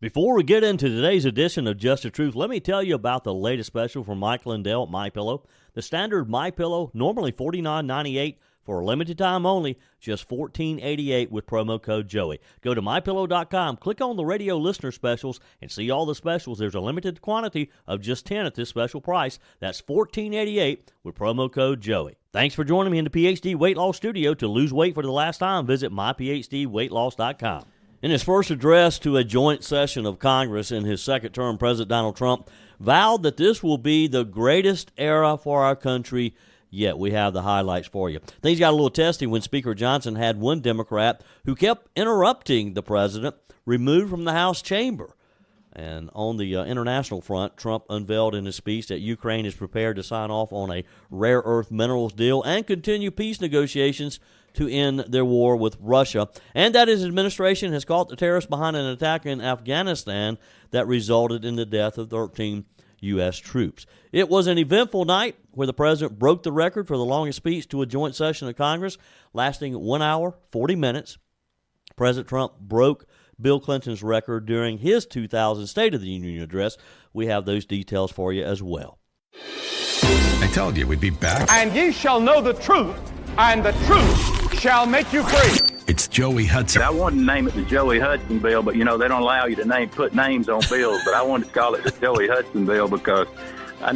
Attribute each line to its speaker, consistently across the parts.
Speaker 1: Before we get into today's edition of Just the Truth, let me tell you about the latest special from Mike Lindell at MyPillow. The standard MyPillow, normally $49.98 for a limited time only, just $14.88 with promo code Joey. Go to MyPillow.com, click on the radio listener specials, and see all the specials. There's a limited quantity of just 10 at this special price. That's $14.88 with promo code Joey. Thanks for joining me in the PhD Weight Loss Studio. To lose weight for the last time, visit myphdweightloss.com. In his first address to a joint session of Congress in his second term, President Donald Trump vowed that this will be the greatest era for our country yet. We have the highlights for you. Things got a little testy when Speaker Johnson had one Democrat who kept interrupting the president removed from the House chamber. And on the international front, Trump unveiled in his speech that Ukraine is prepared to sign off on a rare earth minerals deal and continue peace negotiations to end their war with Russia, and that his administration has caught the terrorists behind an attack in Afghanistan that resulted in the death of 13 U.S. troops. It was an eventful night where the president broke the record for the longest speech to a joint session of Congress, lasting 1 hour, 40 minutes. President Trump broke Bill Clinton's record during his 2000 State of the Union address. We have those details for you as well.
Speaker 2: I told you we'd be back.
Speaker 3: And ye shall know the truth, and the truth shall make you free.
Speaker 2: It's Joey Hudson.
Speaker 4: I wanted to name it the Joey Hudson bill, but, they don't allow you to put names on bills. But I wanted to call it the Joey Hudson bill because I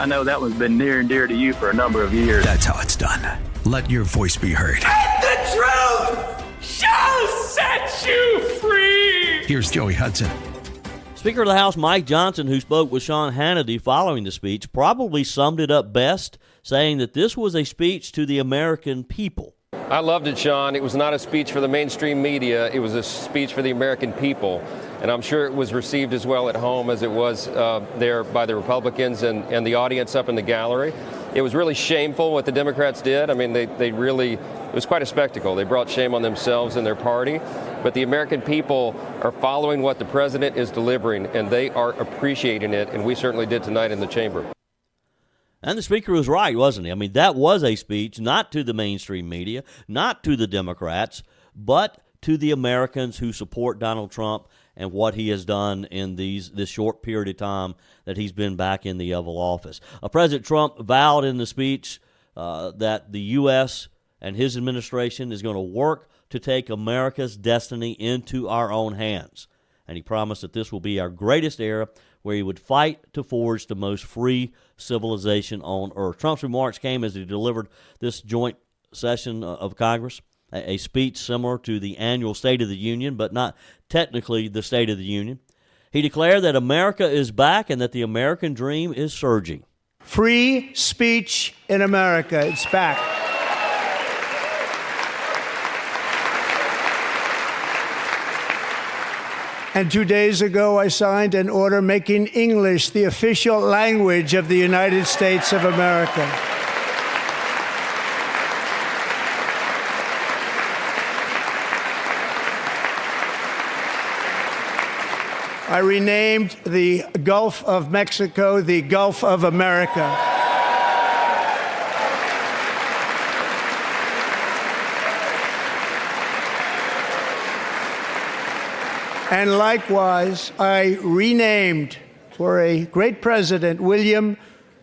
Speaker 4: know that one's been near and dear to you for a number of years.
Speaker 2: That's how it's done. Let your voice be heard.
Speaker 5: And the truth shall set you free.
Speaker 2: Here's Joey Hudson.
Speaker 1: Speaker of the House Mike Johnson, who spoke with Sean Hannity following the speech, probably summed it up best, saying that this was a speech to the American people.
Speaker 6: I loved it, Sean. It was not a speech for the mainstream media. It was a speech for the American people. And I'm sure it was received as well at home as it was there by the Republicans and the audience up in the gallery. It was really shameful what the Democrats did. I mean, they really, it was quite a spectacle. They brought shame on themselves and their party. But the American people are following what the president is delivering, and they are appreciating it, and we certainly did tonight in the chamber.
Speaker 1: And the speaker was right, wasn't he? I mean, that was a speech not to the mainstream media, not to the Democrats, but to the Americans who support Donald Trump and what he has done in this short period of time that he's been back in the Oval Office. President Trump vowed in the speech that the U.S. and his administration is going to work to take America's destiny into our own hands. And he promised that this will be our greatest era where he would fight to forge the most free civilization on earth. Trump's remarks came as he delivered this joint session of Congress, a speech similar to the annual State of the Union, but not technically the State of the Union. He declared that America is back and that the American dream is surging.
Speaker 7: Free speech in America, it's back. And 2 days ago, I signed an order making English the official language of the United States of America. I renamed the Gulf of Mexico the Gulf of America. And likewise, I renamed, for a great president, William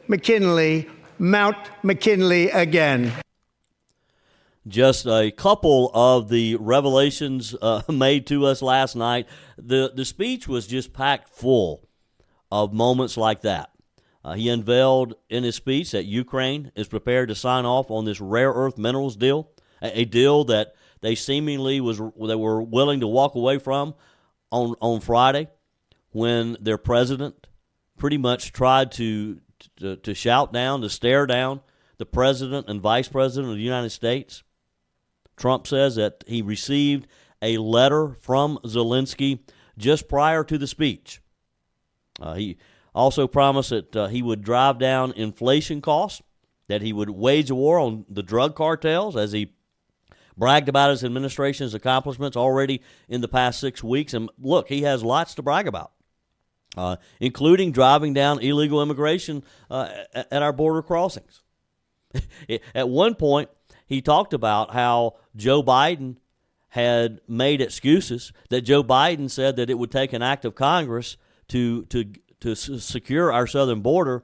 Speaker 7: McKinley, Mount McKinley again.
Speaker 1: Just a couple of the revelations made to us last night. The speech was just packed full of moments like that. He unveiled in his speech that Ukraine is prepared to sign off on this rare earth minerals deal, a deal that they seemingly were willing to walk away from on Friday, when their president pretty much tried to shout down, to stare down the president and vice president of the United States. Trump says that he received a letter from Zelensky just prior to the speech. He also promised that he would drive down inflation costs, that he would wage a war on the drug cartels, as he bragged about his administration's accomplishments already in the past 6 weeks. And look, he has lots to brag about, including driving down illegal immigration at our border crossings. At one point, he talked about how Joe Biden had made excuses, that Joe Biden said that it would take an act of Congress to secure our southern border,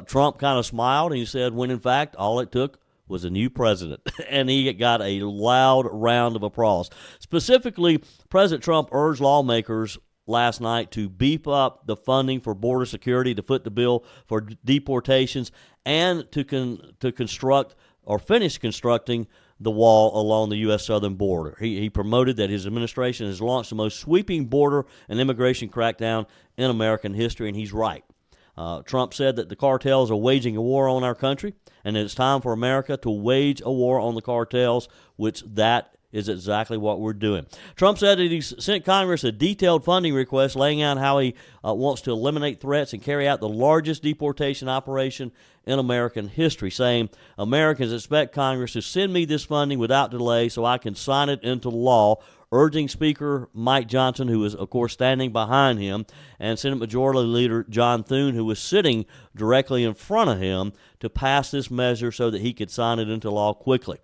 Speaker 1: Trump kind of smiled and he said when in fact all it took was a new president. And he got a loud round of applause. Specifically, President Trump urged lawmakers last night to beef up the funding for border security, to foot the bill for deportations, and to construct or finish constructing the wall along the U.S. southern border. He promoted that his administration has launched the most sweeping border and immigration crackdown in American history, and he's right. Trump said that the cartels are waging a war on our country, and it's time for America to wage a war on the cartels, which that is exactly what we're doing. Trump said that he sent Congress a detailed funding request laying out how he wants to eliminate threats and carry out the largest deportation operation in American history, saying, Americans expect Congress to send me this funding without delay so I can sign it into law, urging Speaker Mike Johnson, who was, of course, standing behind him, and Senate Majority Leader John Thune, who was sitting directly in front of him, to pass this measure so that he could sign it into law quickly.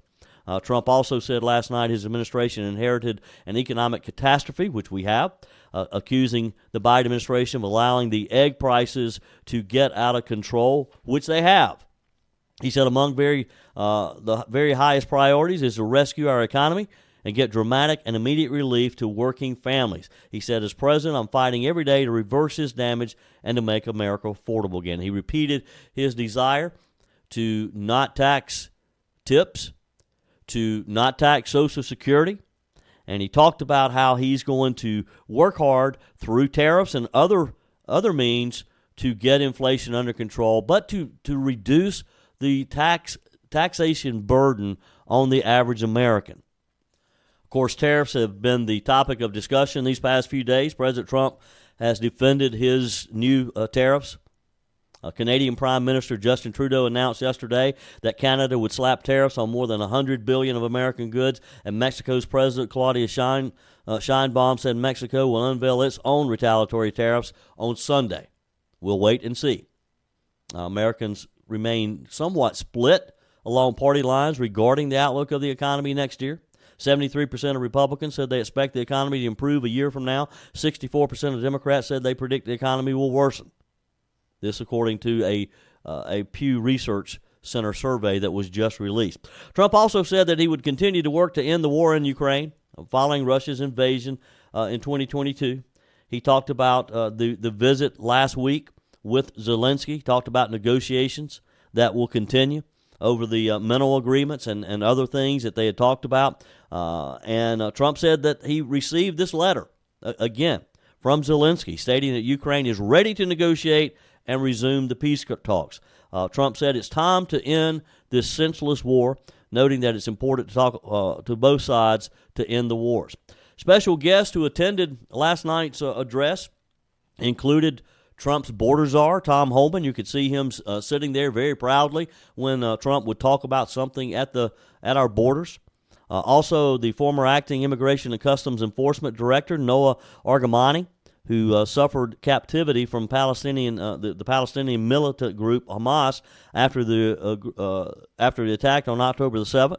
Speaker 1: Trump also said last night his administration inherited an economic catastrophe, which we have, accusing the Biden administration of allowing the egg prices to get out of control, which they have. He said among the very highest priorities is to rescue our economy and get dramatic and immediate relief to working families. He said, as president, I'm fighting every day to reverse this damage and to make America affordable again. He repeated his desire to not tax tips, to not tax Social Security, and he talked about how he's going to work hard through tariffs and other means to get inflation under control, but to reduce the taxation burden on the average American. Of course, tariffs have been the topic of discussion these past few days. President Trump has defended his new tariffs. Canadian Prime Minister Justin Trudeau announced yesterday that Canada would slap tariffs on more than $100 billion of American goods, and Mexico's President Claudia Sheinbaum said Mexico will unveil its own retaliatory tariffs on Sunday. We'll wait and see. Americans remain somewhat split along party lines regarding the outlook of the economy next year. 73% of Republicans said they expect the economy to improve a year from now. 64% of Democrats said they predict the economy will worsen. This according to a Pew Research Center survey that was just released. Trump also said that he would continue to work to end the war in Ukraine following Russia's invasion in 2022. He talked about the visit last week with Zelensky. He talked about negotiations that will continue over the mental agreements and other things that they had talked about. And Trump said that he received this letter, again, from Zelensky, stating that Ukraine is ready to negotiate and resume the peace talks. Trump said it's time to end this senseless war, noting that it's important to talk to both sides to end the wars. Special guests who attended last night's address included Trump's border czar, Tom Homan. You could see him sitting there very proudly when Trump would talk about something at our borders. Also, the former acting Immigration and Customs Enforcement Director, Noah Argamani, who suffered captivity from the Palestinian militant group Hamas after the attack on October the 7th.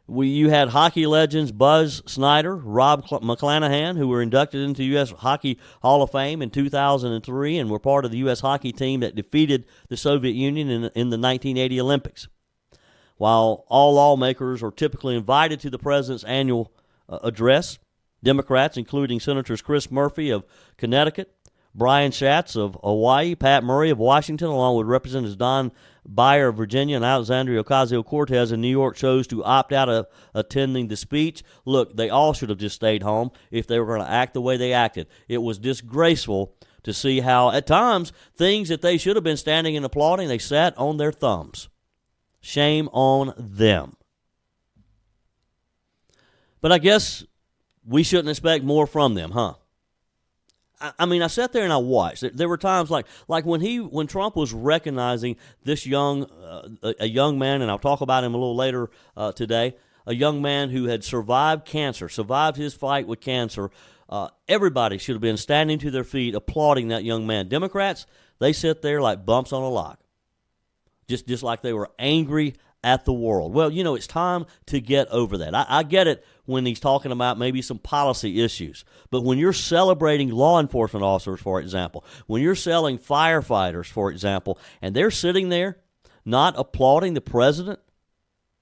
Speaker 1: You had hockey legends Buzz Snyder, Rob McClanahan, who were inducted into U.S. Hockey Hall of Fame in 2003 and were part of the U.S. hockey team that defeated the Soviet Union in the 1980 Olympics. While all lawmakers are typically invited to the president's annual address, Democrats, including Senators Chris Murphy of Connecticut, Brian Schatz of Hawaii, Pat Murray of Washington, along with Representatives Don Beyer of Virginia and Alexandria Ocasio-Cortez in New York, chose to opt out of attending the speech. Look, they all should have just stayed home if they were going to act the way they acted. It was disgraceful to see how, at times, things that they should have been standing and applauding, they sat on their thumbs. Shame on them. But I guess we shouldn't expect more from them, huh? I mean, I sat there and I watched. There were times like when Trump was recognizing this a young man, and I'll talk about him a little later today, a young man who had survived cancer, survived his fight with cancer. Everybody should have been standing to their feet applauding that young man. Democrats, they sit there like bumps on a log, just like they were angry at the world. Well, it's time to get over that. I get it when he's talking about maybe some policy issues. But when you're celebrating law enforcement officers, for example, when you're selling firefighters, for example, and they're sitting there not applauding the president,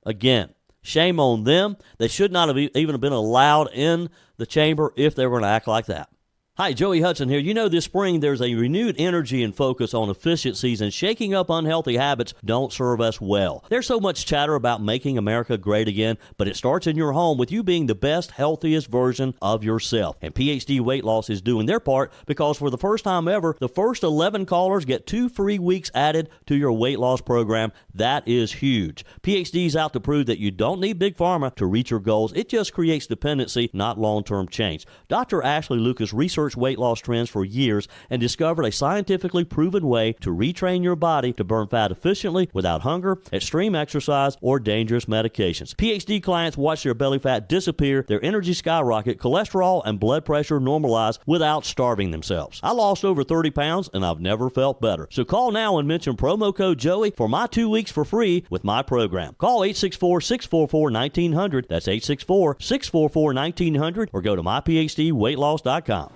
Speaker 1: again, shame on them. They should not have even been allowed in the chamber if they were going to act like that. Hi, Joey Hudson here. This spring there's a renewed energy and focus on efficiencies, and shaking up unhealthy habits don't serve us well. There's so much chatter about making America great again, but it starts in your home with you being the best, healthiest version of yourself. And PhD Weight Loss is doing their part, because for the first time ever, the first 11 callers get 2 free weeks added to your weight loss program. That is huge. PhD's out to prove that you don't need Big Pharma to reach your goals. It just creates dependency, not long-term change. Dr. Ashley Lucas researched weight loss trends for years and discovered a scientifically proven way to retrain your body to burn fat efficiently without hunger, extreme exercise, or dangerous medications. PhD clients watch their belly fat disappear, their energy skyrocket, cholesterol and blood pressure normalize without starving themselves. I lost over 30 pounds and I've never felt better. So call now and mention promo code Joey for my 2 weeks for free with my program. Call 864-644-1900. That's 864-644-1900, or go to myphdweightloss.com.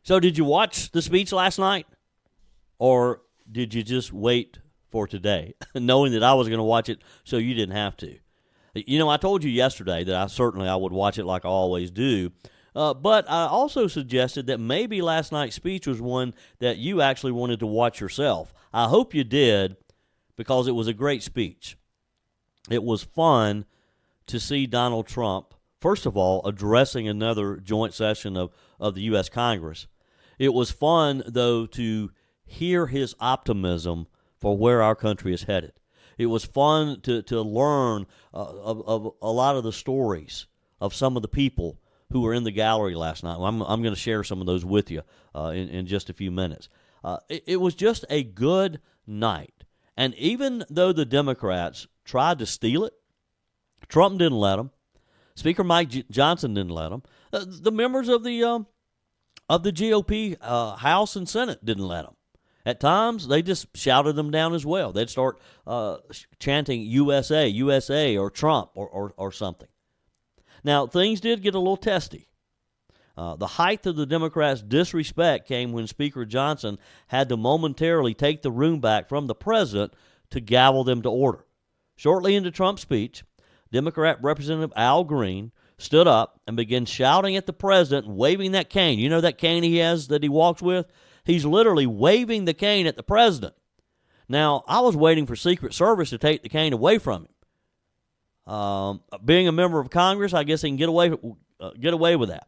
Speaker 1: So did you watch the speech last night, or did you just wait for today, knowing that I was going to watch it so you didn't have to? I told you yesterday that I would watch it like I always do, but I also suggested that maybe last night's speech was one that you actually wanted to watch yourself. I hope you did, because it was a great speech. It was fun to see Donald Trump, first of all, addressing another joint session of the U.S. Congress. It was fun, though, to hear his optimism for where our country is headed. It was fun to learn of a lot of the stories of some of the people who were in the gallery last night. I'm going to share some of those with you in just a few minutes. It was just a good night. And even though the Democrats tried to steal it, Trump didn't let them. Speaker Mike Johnson didn't let them. The members of the GOP House and Senate didn't let them. At times, they just shouted them down as well. They'd start chanting USA, USA, or Trump, or something. Now, things did get a little testy. The height of the Democrats' disrespect came when Speaker Johnson had to momentarily take the room back from the president to gavel them to order. Shortly into Trump's speech, Democrat Representative Al Green stood up and began shouting at the president and waving that cane. You know that cane he has that he walks with? He's literally waving the cane at the president. Now, I was waiting for Secret Service to take the cane away from him. Being a member of Congress, I guess he can get away with that.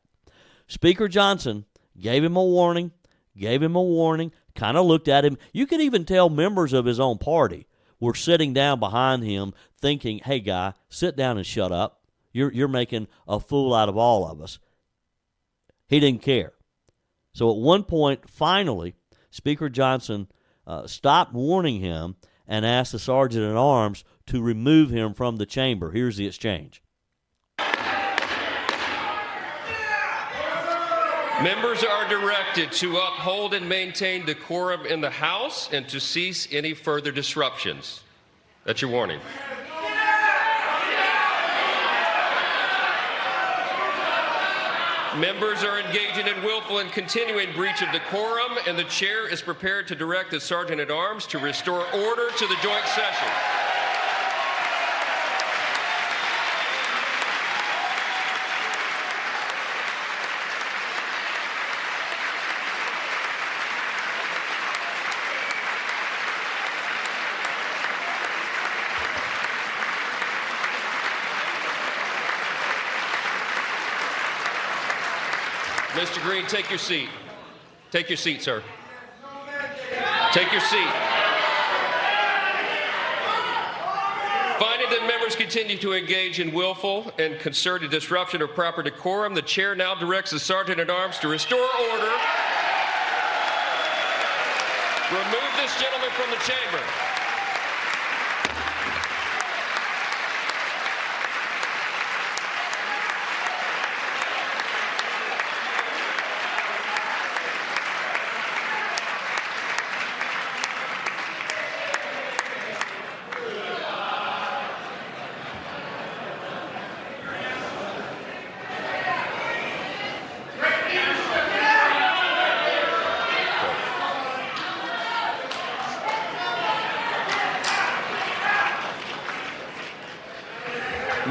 Speaker 1: Speaker Johnson gave him a warning, kind of looked at him. You could even tell members of his own party were sitting down behind him thinking, hey, guy, sit down and shut up. You're making a fool out of all of us. He didn't care. So at one point, finally, Speaker Johnson stopped warning him and asked the Sergeant-at-Arms to remove him from the chamber. Here's the exchange.
Speaker 6: Members are directed to uphold and maintain decorum in the House and to cease any further disruptions. That's your warning. Members are engaging in willful and continuing breach of decorum, and the chair is prepared to direct the Sergeant-at-Arms to restore order to the joint session. Mr. Green, take your seat. Take your seat, sir. Take your seat. Finding that members continue to engage in willful and concerted disruption of proper decorum, the chair now directs the Sergeant-at-Arms to restore order. Remove this gentleman from the chamber.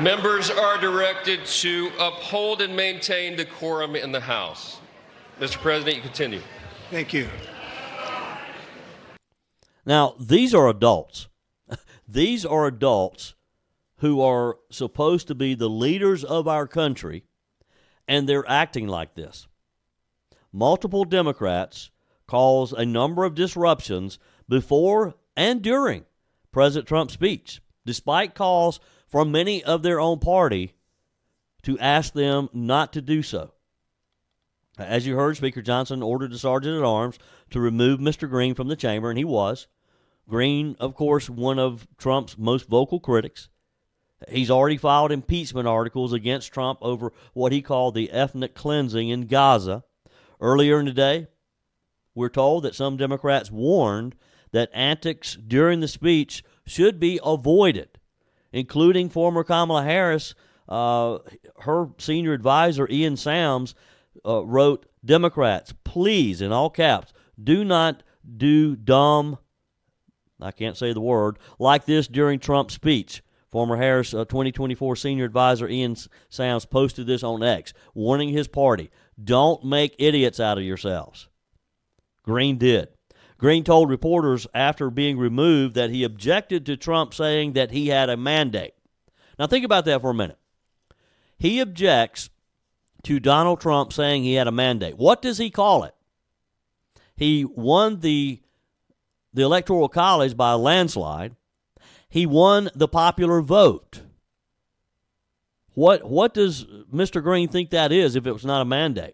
Speaker 6: Members are directed to uphold and maintain decorum in the House. Mr. President, you continue.
Speaker 7: Thank you.
Speaker 1: Now, these are adults. These are adults who are supposed to be the leaders of our country, and they're acting like this. Multiple Democrats caused a number of disruptions before and during President Trump's speech, despite calls from many of their own party to ask them not to do so. As you heard, Speaker Johnson ordered the Sergeant-at-Arms to remove Mr. Green from the chamber, and he was. Green, of course, one of Trump's most vocal critics. He's already filed impeachment articles against Trump over what he called the ethnic cleansing in Gaza. Earlier in the day, we're told that some Democrats warned that antics during the speech should be avoided, including former Kamala Harris. Her senior advisor, Ian Sams, wrote, "Democrats, please," in all caps, "do not do dumb," I can't say the word, "like this during Trump's speech." Former Harris 2024 senior advisor Ian Sams posted this on X, warning his party, "Don't make idiots out of yourselves." Green did. Green told reporters after being removed that he objected to Trump saying that he had a mandate. Now think about that for a minute. He objects to Donald Trump saying he had a mandate. What does he call it? He won the Electoral College by a landslide. He won the popular vote. What does Mr. Green think that is if it was not a mandate?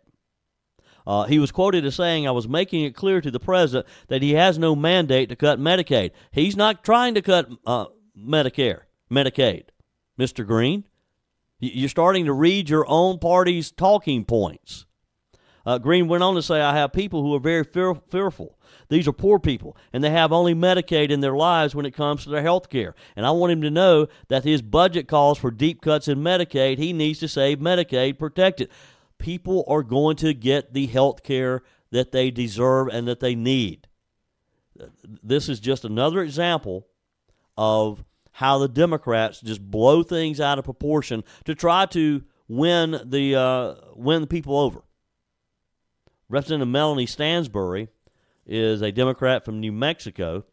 Speaker 1: He was quoted as saying, "I was making it clear to the president that he has no mandate to cut Medicaid." He's not trying to cut Medicaid. Mr. Green, you're starting to read your own party's talking points. Green went on to say, "I have people who are very fearful. These are poor people, and they have only Medicaid in their lives when it comes to their health care. And I want him to know that his budget calls for deep cuts in Medicaid. He needs to save Medicaid, protect it." People are going to get the health care that they deserve and that they need. This is just another example of how the Democrats just blow things out of proportion to try to win the people over. Representative Melanie Stansbury is a Democrat from New Mexico,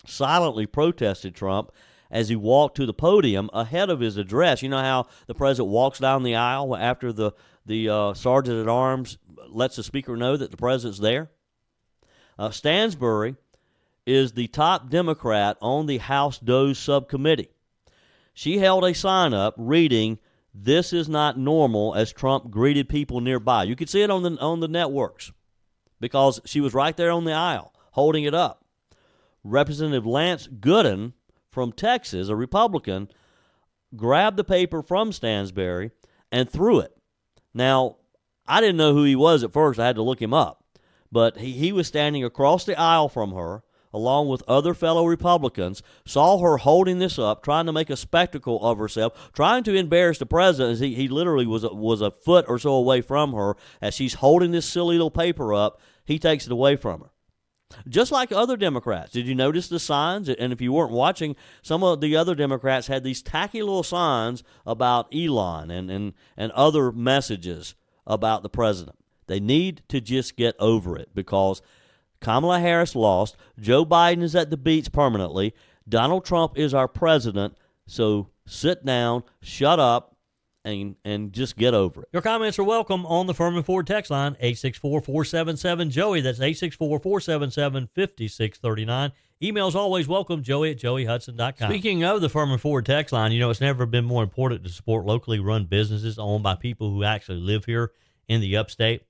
Speaker 1: silently protested Trump as he walked to the podium ahead of his address. You know how the president walks down the aisle after the Sergeant-at-Arms lets the speaker know that the president's there? Stansbury is the top Democrat on the House DOJ subcommittee. She held a sign up reading, "This is not normal," as Trump greeted people nearby. You could see it on the networks because she was right there on the aisle holding it up. Representative Lance Gooden from Texas, a Republican, grabbed the paper from Stansbury and threw it. Now, I didn't know who he was at first. I had to look him up. But he was standing across the aisle from her, along with other fellow Republicans, saw her holding this up, trying to make a spectacle of herself, trying to embarrass the president as he literally was a foot or so away from her. As she's holding this silly little paper up, he takes it away from her. Just like other Democrats. Did you notice the signs? And if you weren't watching, some of the other Democrats had these tacky little signs about Elon and other messages about the president. They need to just get over it because Kamala Harris lost. Joe Biden is at the beach permanently. Donald Trump is our president. So sit down, shut up, and just get over it. Your comments are welcome on the Furman Ford text line, 864-477-JOEY. That's 864-477-5639. Emails always welcome, joey@joeyhudson.com. Speaking of the Furman Ford text line, it's never been more important to support locally run businesses owned by people who actually live here in the upstate.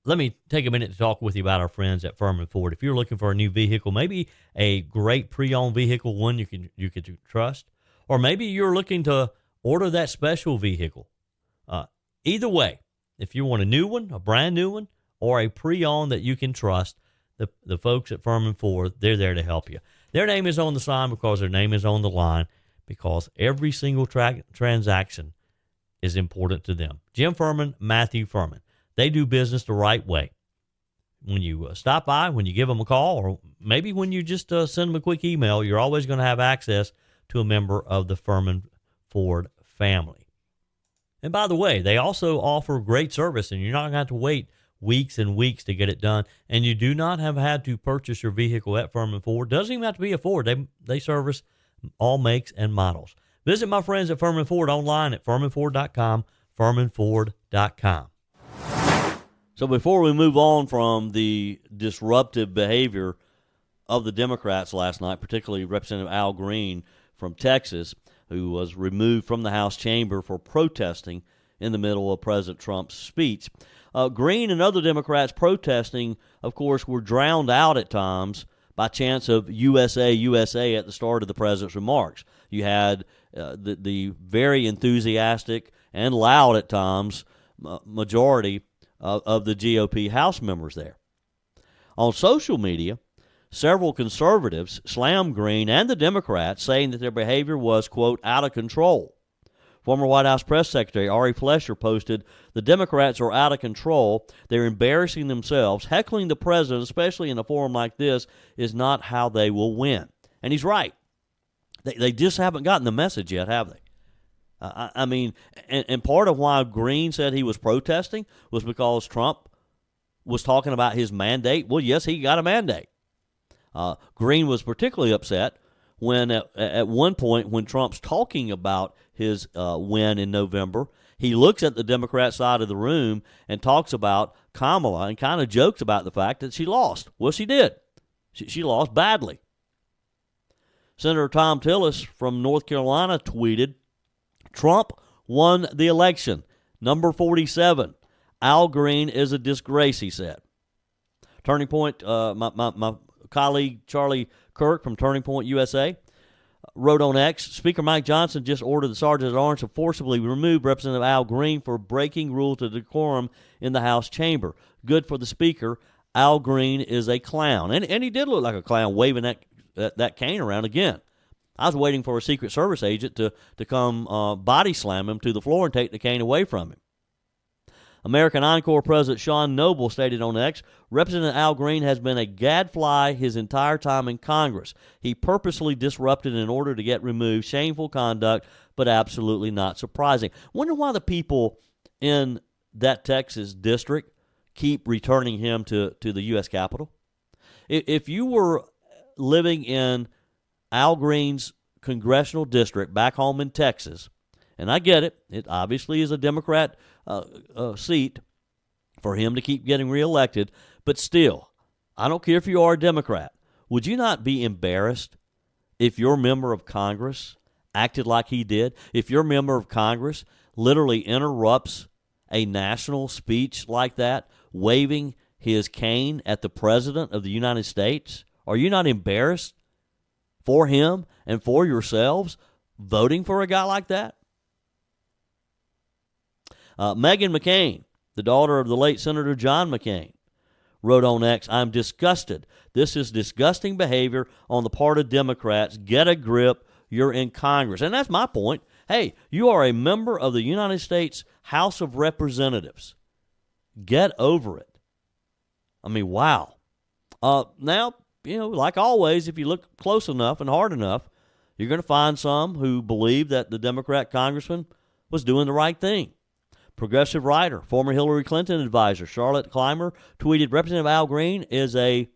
Speaker 1: Let me take a minute to talk with you about our friends at Furman Ford. If you're looking for a new vehicle, maybe a great pre-owned vehicle, one you could trust, or maybe you're looking to order that special vehicle. Either way, if you want a new one, a brand new one, or a pre-owned that you can trust, the folks at Furman Ford, they're there to help you. Their name is on the sign because their name is on the line, because every single transaction is important to them. Jim Furman, Matthew Furman. They do business the right way. When you stop by, when you give them a call, or maybe when you just send them a quick email, you're always going to have access to a member of the Furman Ford family. And by the way, they also offer great service, and you're not going to have to wait weeks and weeks to get it done. And you do not have had to purchase your vehicle at Furman Ford. Doesn't even have to be a Ford. They service all makes and models. Visit my friends at Furman Ford online at furmanford.com, furmanford.com. So before we move on from the disruptive behavior of the Democrats last night, particularly Representative Al Green from Texas, who was removed from the House chamber for protesting in the middle of President Trump's speech. Green and other Democrats protesting, of course, were drowned out at times by chants of USA, USA at the start of the president's remarks. You had the very enthusiastic and loud at times majority of the GOP House members there. On social media, several conservatives slammed Green and the Democrats, saying that their behavior was, quote, out of control. Former White House Press Secretary Ari Fleischer posted, "The Democrats are out of control. They're embarrassing themselves. Heckling the president, especially in a forum like this, is not how they will win." And he's right. They just haven't gotten the message yet, have they? I mean, and part of why Green said he was protesting was because Trump was talking about his mandate. Well, yes, he got a mandate. Green was particularly upset when at one point when Trump's talking about his win in November, he looks at the Democrat side of the room and talks about Kamala and kind of jokes about the fact that she lost. Well, she did. She lost badly. Senator Tom Tillis from North Carolina tweeted, "Trump won the election. Number 47. Al Green is a disgrace," he said. Turning Point, my colleague Charlie Kirk from Turning Point USA wrote on X, "Speaker Mike Johnson just ordered the Sergeant at Arms to forcibly remove Representative Al Green for breaking rules of decorum in the House chamber. Good for the Speaker. Al Green is a clown." And he did look like a clown waving that cane around again. I was waiting for a Secret Service agent to come body slam him to the floor and take the cane away from him. American Encore President Sean Noble stated on X, "Representative Al Green has been a gadfly his entire time in Congress. He purposely disrupted in order to get removed. Shameful conduct, but absolutely not surprising." Wonder why the people in that Texas district keep returning him to the U.S. Capitol. If you were living in Al Green's congressional district back home in Texas, and I get it, it obviously is a Democrat seat for him to keep getting reelected, but still, I don't care if you are a Democrat. Would you not be embarrassed if your member of Congress acted like he did? If your member of Congress literally interrupts a national speech like that, waving his cane at the President of the United States? Are you not embarrassed for him and for yourselves voting for a guy like that? Meghan McCain, the daughter of the late Senator John McCain, wrote on X, "I'm disgusted. This is disgusting behavior on the part of Democrats. Get a grip. You're in Congress." And that's my point. Hey, you are a member of the United States House of Representatives. Get over it. I mean, wow. Now, like always, if you look close enough and hard enough, you're going to find some who believe that the Democrat congressman was doing the right thing. Progressive writer, former Hillary Clinton advisor Charlotte Clymer tweeted, "Representative Al Green is a,"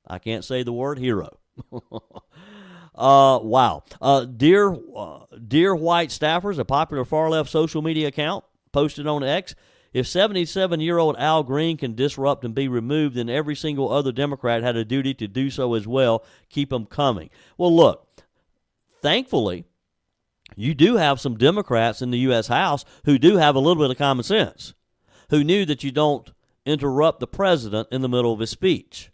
Speaker 1: I can't say the word, "hero." Wow. Dear White Staffers, a popular far-left social media account, posted on X, "If 77-year-old Al Green can disrupt and be removed, then every single other Democrat had a duty to do so as well. Keep them coming." Well, look, thankfully, you do have some Democrats in the U.S. House who do have a little bit of common sense, who knew that you don't interrupt the president in the middle of his speech.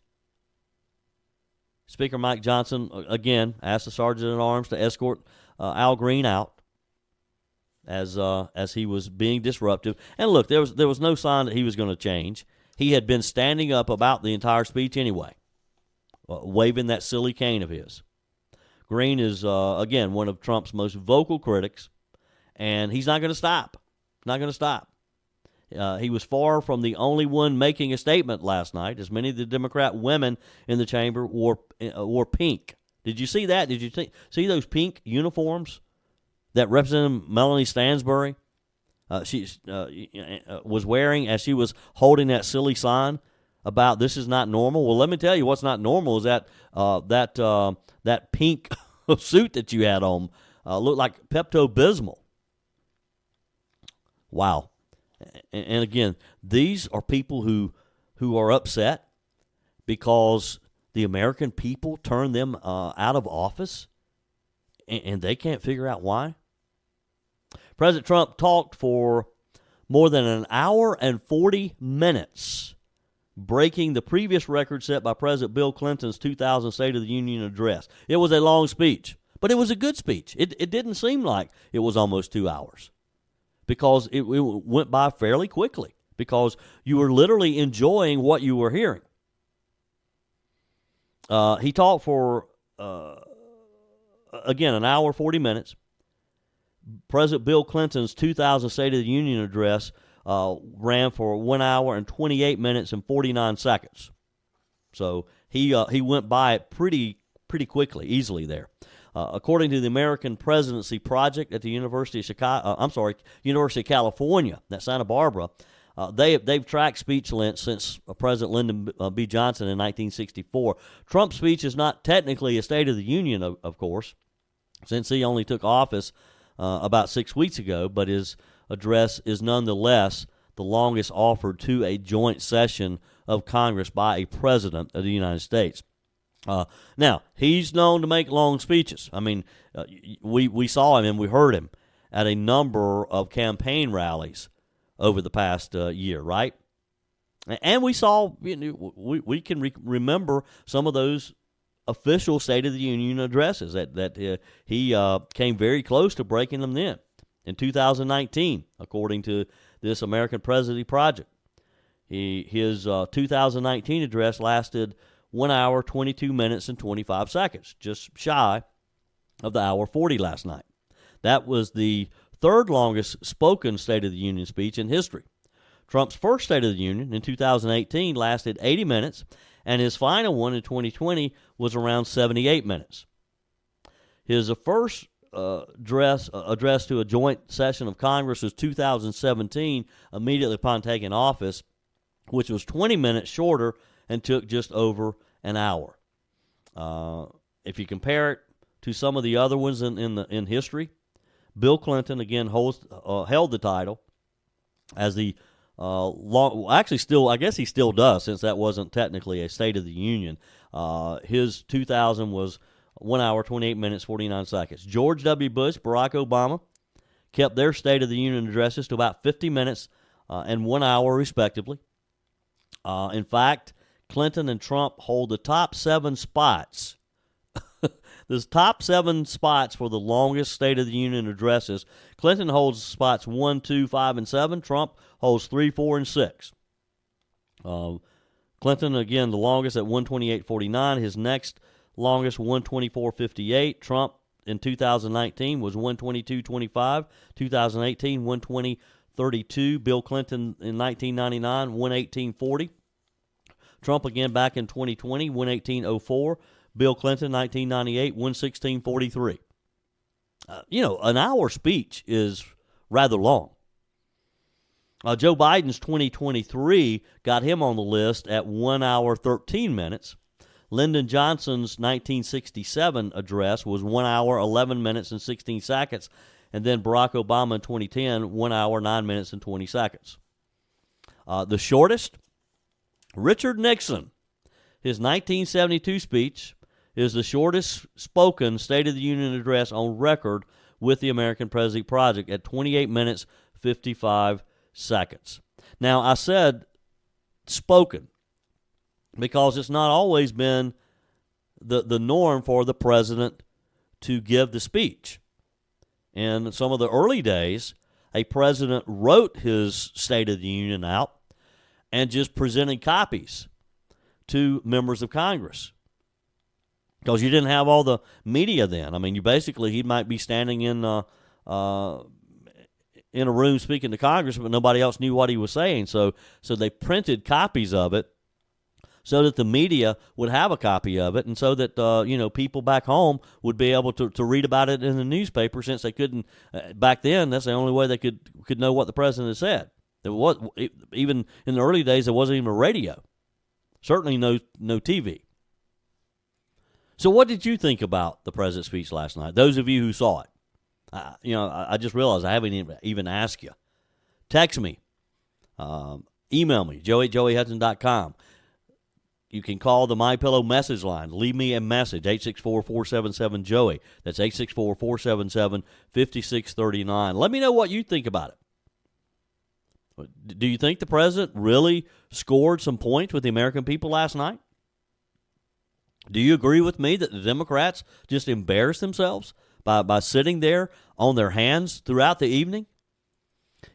Speaker 1: Speaker Mike Johnson, again, asked the Sergeant at Arms to escort Al Green out as he was being disruptive. And look, there was no sign that he was going to change. He had been standing up about the entire speech anyway, waving that silly cane of his. Green is, again, one of Trump's most vocal critics, and he's not going to stop. Not going to stop. He was far from the only one making a statement last night, as many of the Democrat women in the chamber wore pink Did you see that? Did you see those pink uniforms that Representative Melanie Stansbury she was wearing as she was holding that silly sign about this is not normal? Well, let me tell you what's not normal is that that pink suit that you had on looked like Pepto-Bismol. Wow. And again, these are people who are upset because the American people turned them out of office, and they can't figure out why. President Trump talked for more than an hour and 40 minutes, breaking the previous record set by President Bill Clinton's 2000 State of the Union address. It was a long speech, but it was a good speech. It didn't seem like it was almost 2 hours because it went by fairly quickly because you were literally enjoying what you were hearing. He talked for, again, an hour, 40 minutes. President Bill Clinton's 2000 State of the Union address ran for 1 hour and 28 minutes and 49 seconds. So he went by it pretty quickly, easily there. According to the American Presidency Project at the University of California, at Santa Barbara, they've tracked speech length since President Lyndon B. Johnson in 1964. Trump's speech is not technically a State of the Union, of course, since he only took office about 6 weeks ago, but his address is nonetheless the longest offered to a joint session of Congress by a president of the United States. Now, he's known to make long speeches. I mean, we saw him and we heard him at a number of campaign rallies over the past year, right? And we saw, we can remember some of those official State of the Union addresses that he came very close to breaking them then in 2019, according to this American Presidency Project. His 2019 address lasted 1 hour, 22 minutes, and 25 seconds, just shy of the hour 40 last night. That was the third longest spoken State of the Union speech in history. Trump's first State of the Union in 2018 lasted 80 minutes, and his final one in 2020 was around 78 minutes. His first address to a joint session of Congress was 2017, immediately upon taking office, which was 20 minutes shorter and took just over an hour. If you compare it to some of the other ones in history, Bill Clinton again held the title as the I guess he still does, since that wasn't technically a State of the Union. His 2000 was 1 hour, 28 minutes, 49 seconds. George W. Bush, Barack Obama kept their State of the Union addresses to about 50 minutes and 1 hour, respectively. In fact, Clinton and Trump hold the top 7 spots. There's top 7 spots for the longest State of the Union addresses. Clinton holds spots 1, 2, 5, and 7. Trump holds 3, 4, and 6. Clinton, again, the longest at 128.49. His next longest, 124.58. Trump in 2019 was 122.25. 2018, 120.32. Bill Clinton in 1999, 118.40. Trump again back in 2020, 118.04. Bill Clinton, 1998, 116.43. An hour speech is rather long. Joe Biden's 2023 got him on the list at 1 hour, 13 minutes. Lyndon Johnson's 1967 address was 1 hour, 11 minutes, and 16 seconds. And then Barack Obama in 2010, 1 hour, 9 minutes, and 20 seconds. The shortest, Richard Nixon. His 1972 speech is the shortest spoken State of the Union address on record with the American Presidency Project at 28 minutes, 55 seconds. Now, I said spoken because it's not always been the norm for the president to give the speech. In some of the early days, a president wrote his State of the Union out and just presented copies to members of Congress. Because you didn't have all the media then. I mean, he might be standing in a room speaking to Congress, but nobody else knew what he was saying. So they printed copies of it so that the media would have a copy of it, and so that people back home would be able to read about it in the newspaper, since they couldn't back then. That's the only way they could know what the president had said. Even in the early days, there wasn't even a radio. Certainly no TV. So what did you think about the president's speech last night? Those of you who saw it. I just realized I haven't even asked you. Text me. Email me, joey@joeyhudson.com. You can call the MyPillow message line. Leave me a message, 864-477-JOEY. That's 864-477-5639. Let me know what you think about it. Do you think the president really scored some points with the American people last night? Do you agree with me that the Democrats just embarrassed themselves by sitting there on their hands throughout the evening?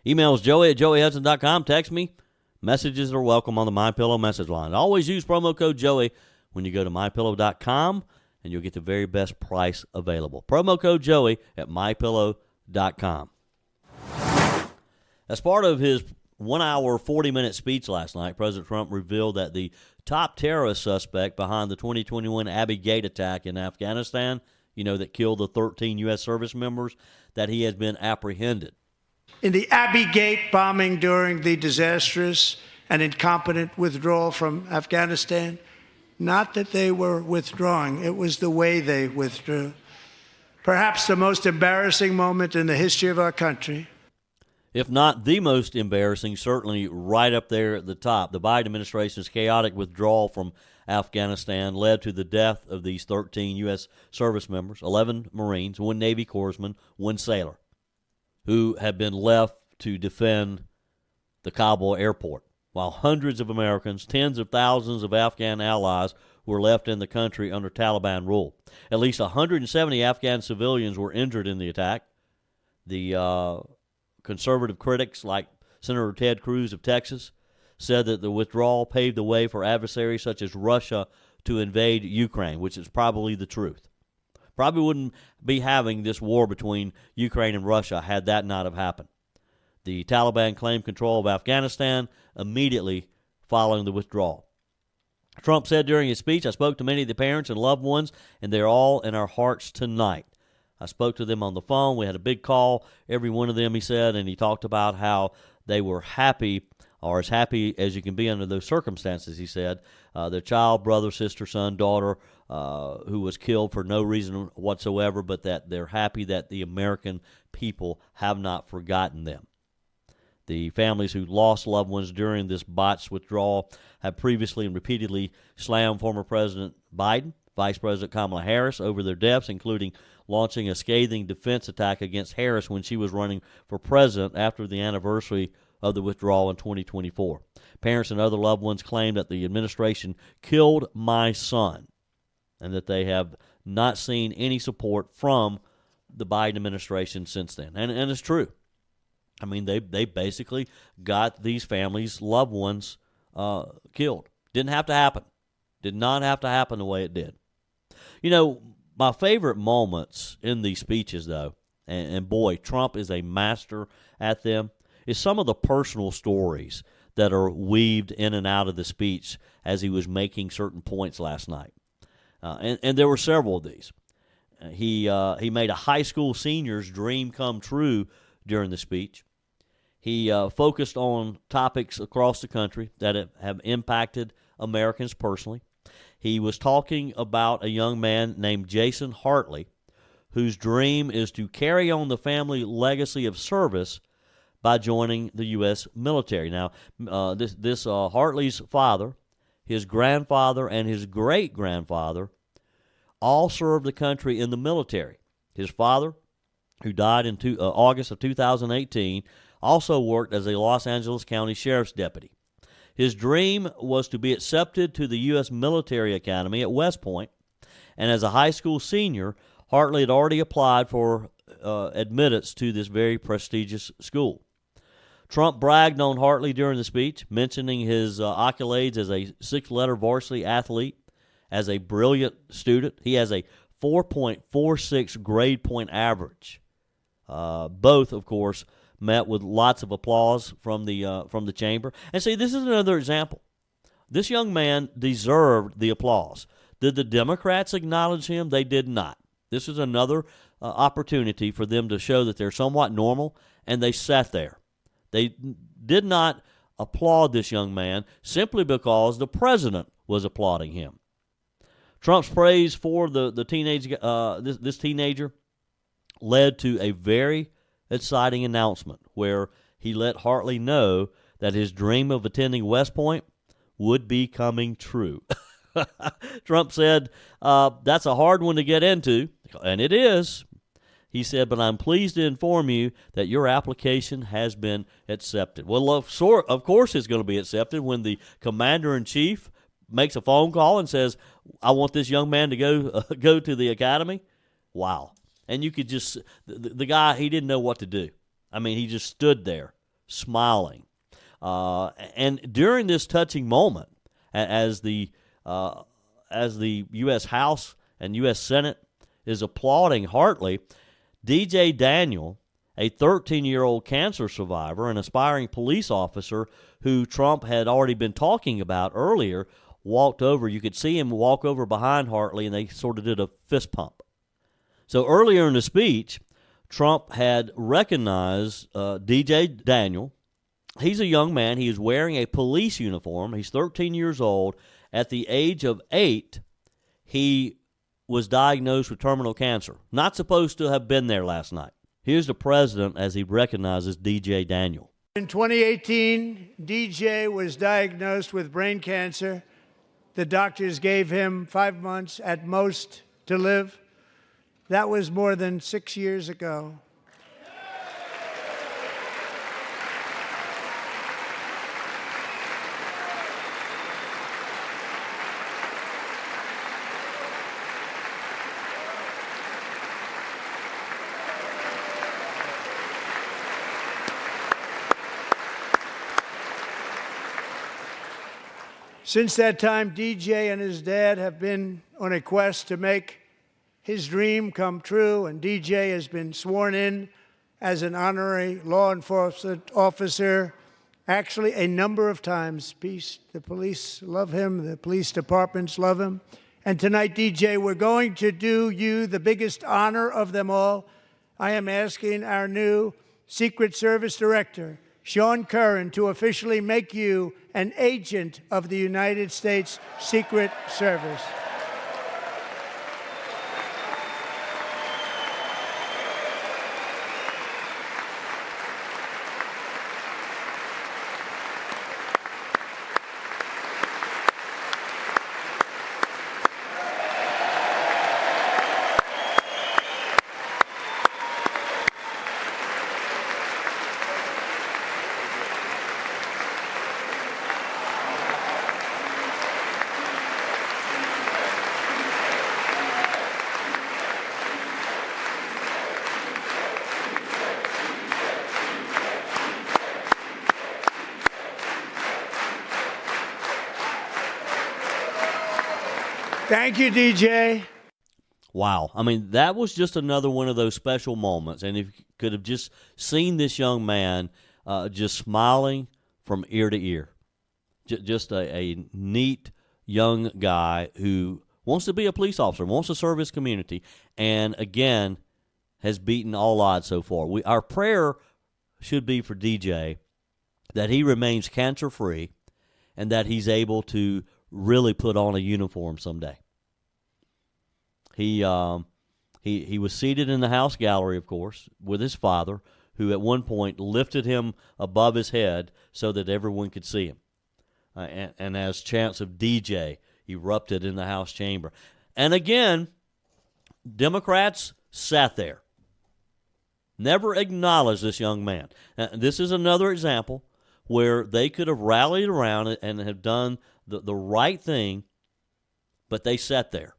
Speaker 1: Emails joey@joeyhudson.com. Text me. Messages are welcome on the MyPillow message line. Always use promo code Joey when you go to MyPillow.com, and you'll get the very best price available. Promo code Joey at MyPillow.com. As part of his 1 hour, 40-minute speech last night, President Trump revealed that the top terrorist suspect behind the 2021 Abbey Gate attack in Afghanistan, that killed the 13 U.S. service members, that he has been apprehended.
Speaker 7: In the Abbey Gate bombing during the disastrous and incompetent withdrawal from Afghanistan, not that they were withdrawing, it was the way they withdrew. Perhaps the most embarrassing moment in the history of our country.
Speaker 1: If not the most embarrassing, certainly right up there at the top. The Biden administration's chaotic withdrawal from Afghanistan led to the death of these 13 U.S. service members, 11 Marines, 1 Navy corpsman, 1 sailor, who had been left to defend the Kabul airport, while hundreds of Americans, tens of thousands of Afghan allies were left in the country under Taliban rule. At least 170 Afghan civilians were injured in the attack. The conservative critics like Senator Ted Cruz of Texas said that the withdrawal paved the way for adversaries such as Russia to invade Ukraine, which is probably the truth. Probably wouldn't be having this war between Ukraine and Russia had that not have happened. The Taliban claimed control of Afghanistan immediately following the withdrawal. Trump said during his speech, "I spoke to many of the parents and loved ones, and they're all in our hearts tonight. I spoke to them on the phone. We had a big call, every one of them," he said, and he talked about how they were happy, or as happy as you can be under those circumstances, he said. Their child, brother, sister, son, daughter, who was killed for no reason whatsoever, but that they're happy that the American people have not forgotten them. The families who lost loved ones during this botched withdrawal have previously and repeatedly slammed former President Biden, Vice President Kamala Harris over their deaths, including launching a scathing defense attack against Harris when she was running for president after the anniversary of the withdrawal in 2024. Parents and other loved ones claim that the administration killed my son, and that they have not seen any support from the Biden administration since then. And it's true. I mean, they basically got these families' loved ones killed. Didn't have to happen. Did not have to happen the way it did. My favorite moments in these speeches, though, and boy, Trump is a master at them, is some of the personal stories that are weaved in and out of the speech as he was making certain points last night. And there were several of these. He made a high school senior's dream come true during the speech. He focused on topics across the country that have impacted Americans personally. He was talking about a young man named Jason Hartley, whose dream is to carry on the family legacy of service by joining the U.S. military. Now, this Hartley's father, his grandfather, and his great-grandfather all served the country in the military. His father, who died in August of 2018, also worked as a Los Angeles County Sheriff's deputy. His dream was to be accepted to the U.S. Military Academy at West Point, and as a high school senior, Hartley had already applied for admittance to this very prestigious school. Trump bragged on Hartley during the speech, mentioning his accolades as a 6-letter varsity athlete, as a brilliant student. He has a 4.46 grade point average. Both, of course, met with lots of applause from the chamber. And see, this is another example This young man deserved the applause. Did the Democrats acknowledge him? They did not. This is another opportunity for them to show that they're somewhat normal, and they sat there. They did not applaud this young man simply because the president was applauding him. Trump's praise for the teenage this teenager led to a very exciting announcement where he let Hartley know that his dream of attending West Point would be coming true. Trump said, that's a hard one to get into, and it is. He said, but I'm pleased to inform you that your application has been accepted. Well, of course it's going to be accepted when the commander-in-chief makes a phone call and says, I want this young man to go to the academy. Wow. And you could just, the guy, he didn't know what to do. I mean, he just stood there smiling. And during this touching moment, as the U.S. House and U.S. Senate is applauding Hartley, DJ Daniel, a 13-year-old cancer survivor, an aspiring police officer who Trump had already been talking about earlier, walked over. You could see him walk over behind Hartley, and they sort of did a fist pump. So earlier in the speech, Trump had recognized DJ Daniel. He's a young man. He is wearing a police uniform. He's 13 years old. At the age of 8, he was diagnosed with terminal cancer. Not supposed to have been there last night. Here's the president as he recognizes DJ Daniel.
Speaker 7: In 2018, DJ was diagnosed with brain cancer. The doctors gave him 5 months at most to live. That was more than 6 years ago. Since that time, DJ and his dad have been on a quest to make his dream come true, and DJ has been sworn in as an honorary law enforcement officer, actually a number of times. The police love him, the police departments love him. And tonight, DJ, we're going to do you the biggest honor of them all. I am asking our new Secret Service Director, Sean Curran, to officially make you an agent of the United States Secret Service. Thank you, DJ.
Speaker 1: Wow. I mean, that was just another one of those special moments. And if you could have just seen this young man just smiling from ear to ear. Just a neat young guy who wants to be a police officer, wants to serve his community, and, again, has beaten all odds so far. Our prayer should be for DJ that he remains cancer-free and that he's able to really put on a uniform someday. He was seated in the House gallery, of course, with his father, who at one point lifted him above his head so that everyone could see him. And as chants of DJ erupted in the House chamber. And again, Democrats sat there, never acknowledged this young man. Now, this is another example where they could have rallied around it and have done the right thing, but they sat there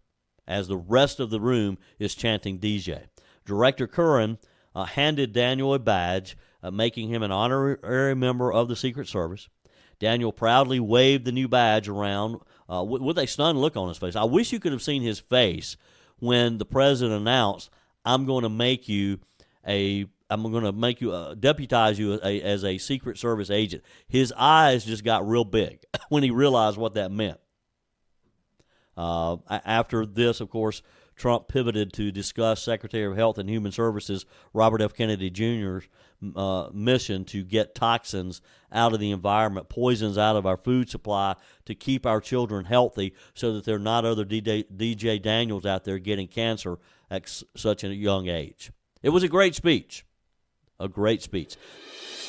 Speaker 1: as the rest of the room is chanting DJ. Director Curran handed Daniel a badge, making him an honorary member of the Secret Service. Daniel proudly waved the new badge around with a stunned look on his face. I wish you could have seen his face when the president announced, I'm going to make you a I'm going to make you deputize you as a Secret Service agent. His eyes just got real big when he realized what that meant. After this, of course, Trump pivoted to discuss Secretary of Health and Human Services Robert F. Kennedy Jr.'s mission to get toxins out of the environment, poisons out of our food supply to keep our children healthy so that there are not other DJ Daniels out there getting cancer at such a young age. It was a great speech. A great speech.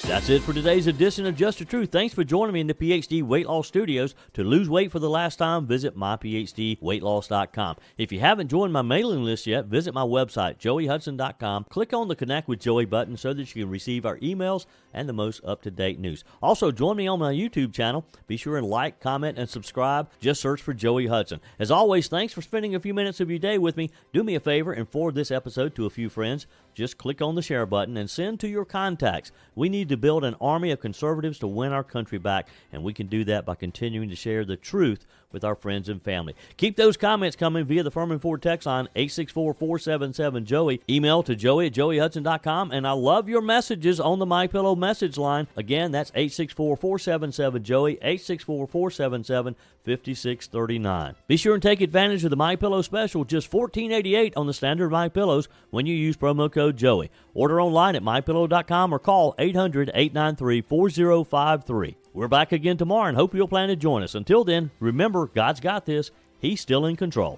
Speaker 1: That's it for today's edition of Just the Truth. Thanks for joining me in the PhD Weight Loss Studios. To lose weight for the last time, visit myphdweightloss.com. If you haven't joined my mailing list yet, visit my website, joeyhudson.com. Click on the Connect with Joey button so that you can receive our emails and the most up-to-date news. Also, join me on my YouTube channel. Be sure and like, comment, and subscribe. Just search for Joey Hudson. As always, thanks for spending a few minutes of your day with me. Do me a favor and forward this episode to a few friends. Just click on the share button and send to your contacts. We need to build an army of conservatives to win our country back, and we can do that by continuing to share the truth with our friends and family. Keep those comments coming via the Furman Ford text line 864-477-JOEY. Email to joey@joeyhudson.com, and I love your messages on the MyPillow message line. Again, that's 864-477-JOEY, 864-477-5639. Be sure and take advantage of the MyPillow special, just $14.88 on the standard MyPillows when you use promo code Joey. Order online at mypillow.com or call 800-893-4053. We're back again tomorrow and hope you'll plan to join us. Until then, remember, God's got this. He's still in control.